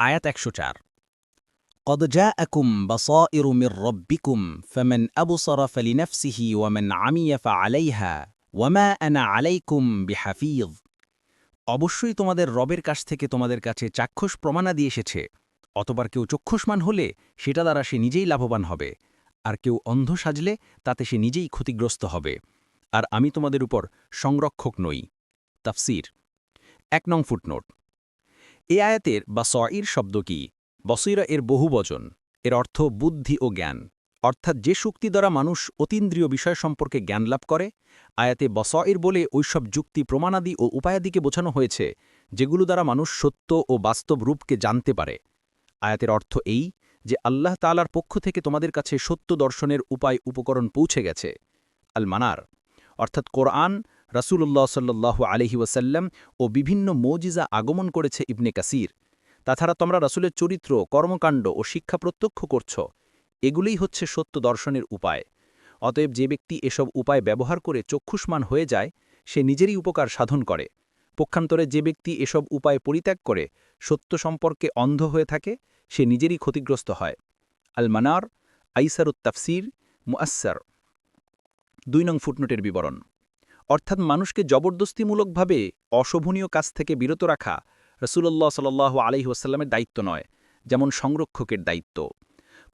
আয়াত ১০৪ قد جاءكم بصائر من ربكم فمن أبصر فلنفسه ومن عمي فعليها وما أنا عليكم بحفيظ অবশ্যই তোমাদের রবের কাছ থেকে তোমাদের কাছে চাক্ষুষ প্রমাণাদি এসেছে। অতবার কেউ চক্ষুষ্মান হলে সেটা দ্বারা সে নিজেই লাভবান হবে, আর কেউ অন্ধ সাজলে তাতে সে নিজেই ক্ষতিগ্রস্ত হবে। আর আমি তোমাদের উপর সংরক্ষক নই। তাফসীর ১ নং ফুটনোট। এ আয়াতের বা সঈর শব্দ কি? বসীরা এর বহুবচন। এর অর্থ বুদ্ধি ও জ্ঞান, অর্থাৎ যে শক্তি দ্বারা মানুষ অতীন্দ্রিয় বিষয় সম্পর্কে জ্ঞান লাভ করে। আয়াতে বসঈর বলে ওইসব যুক্তি প্রমাণাদি ও উপায়াদিকে বোঝানো হয়েছে যেগুলো দ্বারা মানুষ সত্য ও বাস্তব রূপকে জানতে পারে। আয়াতের অর্থ এই যে আল্লাহ তাআলার পক্ষ থেকে তোমাদের কাছে সত্য দর্শনের উপায় উপকরণ পৌঁছে গেছে। আল মানার অর্থাৎ কোরআন, রাসূলুল্লাহ সাল্লাল্লাহু আলাইহি ওয়াসাল্লাম ও বিভিন্ন মুজিজা আগমন করেছে ইবনে কাসির। তাছাড়া তোমরা রাসূলের চরিত্র, কর্মকাণ্ড ও শিক্ষা প্রত্যক্ষ করছ। এগুলোই হচ্ছে সত্য দর্শনের উপায়। অতএব যে ব্যক্তি এসব উপায় ব্যবহার করে চক্ষুষ্মান হয়ে যায় সে নিজেরই উপকার সাধন করে। পক্ষান্তরে যে ব্যক্তি এসব উপায় পরিত্যাগ করে সত্য সম্পর্কে অন্ধ হয়ে থাকে সে নিজেরই ক্ষতিগ্রস্ত হয়। আল মানার আইসারুত তাফসির মুআসসার ২ নং ফুটনোটের বিবরণ। অর্থাৎ মানুষকে জবরদস্তিমূলকভাবে অশোভনীয় কাজ থেকে বিরত রাখা রাসূলুল্লাহ সাল্লাল্লাহু আলাইহি ওয়াসাল্লামের দায়িত্ব নয়, যেমন সংরক্ষকের দায়িত্ব।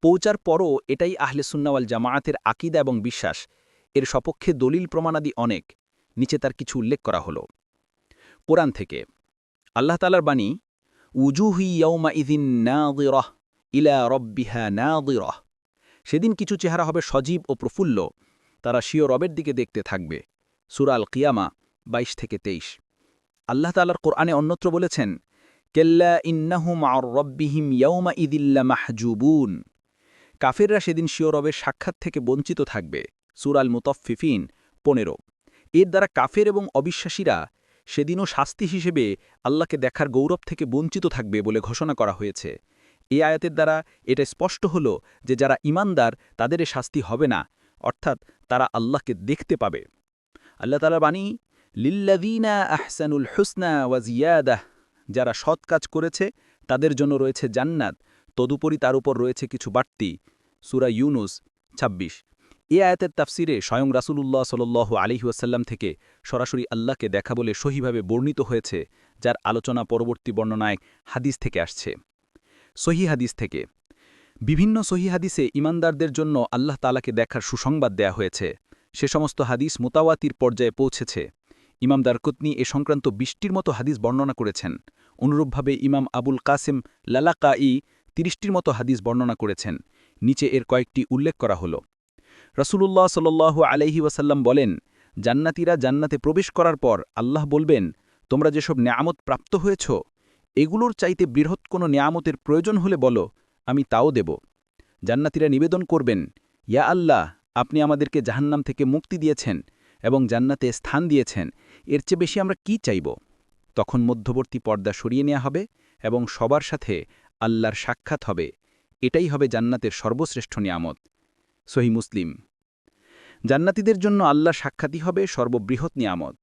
পৌঁছার পরও এটাই আহলে সুন্নাহ ওয়াল জামায়াতের আকীদা এবং বিশ্বাস। এর সপক্ষে দলিল প্রমাণাদি অনেক, নিচে তার কিছু উল্লেখ করা হল। কোরআন থেকে আল্লাহ তাআলার বাণী, উজুহু ইয়াওমাইযিন নাযিরাহ ইলা রাব্বিহা নাযিরাহ। সেদিন কিছু চেহারা হবে সজীব ও প্রফুল্ল, তারা স্বীয় রবের দিকে দেখতে থাকবে। সূরা আল কিয়ামা ২২-২৩। আল্লাহ তাআলার কোরআনে অন্যত্র বলেছেন, কেল্লা ইন্নাহুম আর রব্বিহিম ইয়াওমাইযিল লামাহজুবুন। কাফেররা সেদিন স্বীয় রবের সাক্ষাৎ থেকে বঞ্চিত থাকবে। সূরা আল মুতাফফিফিন ১৫। এর দ্বারা কাফের এবং অবিশ্বাসীরা সেদিনও শাস্তি হিসেবে আল্লাহকে দেখার গৌরব থেকে বঞ্চিত থাকবে বলে ঘোষণা করা হয়েছে। এই আয়াতের দ্বারা এটা স্পষ্ট হল যে যারা ঈমানদার তাদের এ শাস্তি হবে না, অর্থাৎ তারা আল্লাহকে দেখতে পাবে। আল্লাহ তাআলা বাণী, লিল্লাযীনা আহসানুল হুসনা ওয়া জিয়াদাহ। যারা সৎ কাজ করেছে তাদের জন্য রয়েছে জান্নাত, তদুপরি তার উপর রয়েছে কিছু বাড়তি। সূরা ইউনুস ২৬। এ আয়াতের তাফসিরে স্বয়ং রাসূলুল্লাহ সাল্লাল্লাহু আলাইহি ওয়াসাল্লাম থেকে সরাসরি আল্লাহকে দেখা বলে সহিভাবে বর্ণিত হয়েছে, যার আলোচনা পরবর্তী বর্ণনায় হাদিস থেকে আসছে। সহিহ হাদিস থেকে বিভিন্ন সহিহ হাদিসে ঈমানদারদের জন্য আল্লাহ তাআলাকে দেখার সুসংবাদ দেয়া হয়েছে। সে সমস্ত হাদিস মুতাওয়াতির পর্যায়ে পৌঁছেছে। ইমাম দারকুতনি এ সংক্রান্ত ২০টির মতো হাদিস বর্ণনা করেছেন। অনুরূপভাবে ইমাম আবুল কাসেম লালাকাই ৩০টির মতো হাদিস বর্ণনা করেছেন। নিচে এর কয়েকটি উল্লেখ করা হল। রাসূলুল্লাহ সাল্লাল্লাহু আলাইহি ওয়াসাল্লাম বলেন, জান্নাতীরা জান্নাতে প্রবেশ করার পর আল্লাহ বলবেন, তোমরা যেসব নেয়ামত প্রাপ্ত হয়েছ এগুলোর চাইতে বৃহৎ কোনো নেয়ামতের প্রয়োজন হলে বলো, আমি তাও দেব। জান্নাতীরা নিবেদন করবেন, ইয়া আল্লাহ, আপনি আমাদেরকে জাহান্নাম থেকে মুক্তি দিয়েছেন এবং জান্নাতে স্থান দিয়েছেন, এর চেয়ে বেশি আমরা কি চাইব? তখন মধ্যবর্তী পর্দা সরিয়ে নেওয়া হবে এবং সবার সাথে আল্লাহর সাক্ষাৎ হবে। এটাই হবে জান্নাতের সর্বশ্রেষ্ঠ নিয়ামত। সহিহ মুসলিম। জান্নাতীদের জন্য আল্লাহর সাক্ষাৎই হবে সর্ববৃহৎ নিয়ামত।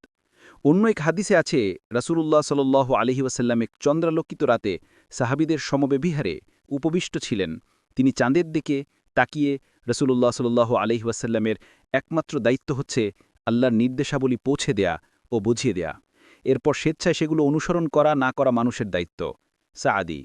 অন্য এক হাদিসে আছে, রাসূলুল্লাহ সাল্লাল্লাহু আলাইহি ওয়াসাল্লাম এক চন্দ্রালোকিত রাতে সাহাবীদের সমবেবিহারে উপবিষ্ট ছিলেন। তিনি চাঁদের দিকে তাকিয়ে রাসূলুল্লাহ সাল্লাল্লাহু আলাইহি ওয়াসাল্লামের একমাত্র দায়িত্ব হচ্ছে আল্লাহর নির্দেশাবলী পৌঁছে দেয়া ও বুঝিয়ে দেয়া। এরপর স্বেচ্ছায় সেগুলো অনুসরণ করা না করা মানুষের দায়িত্ব। সাআদি।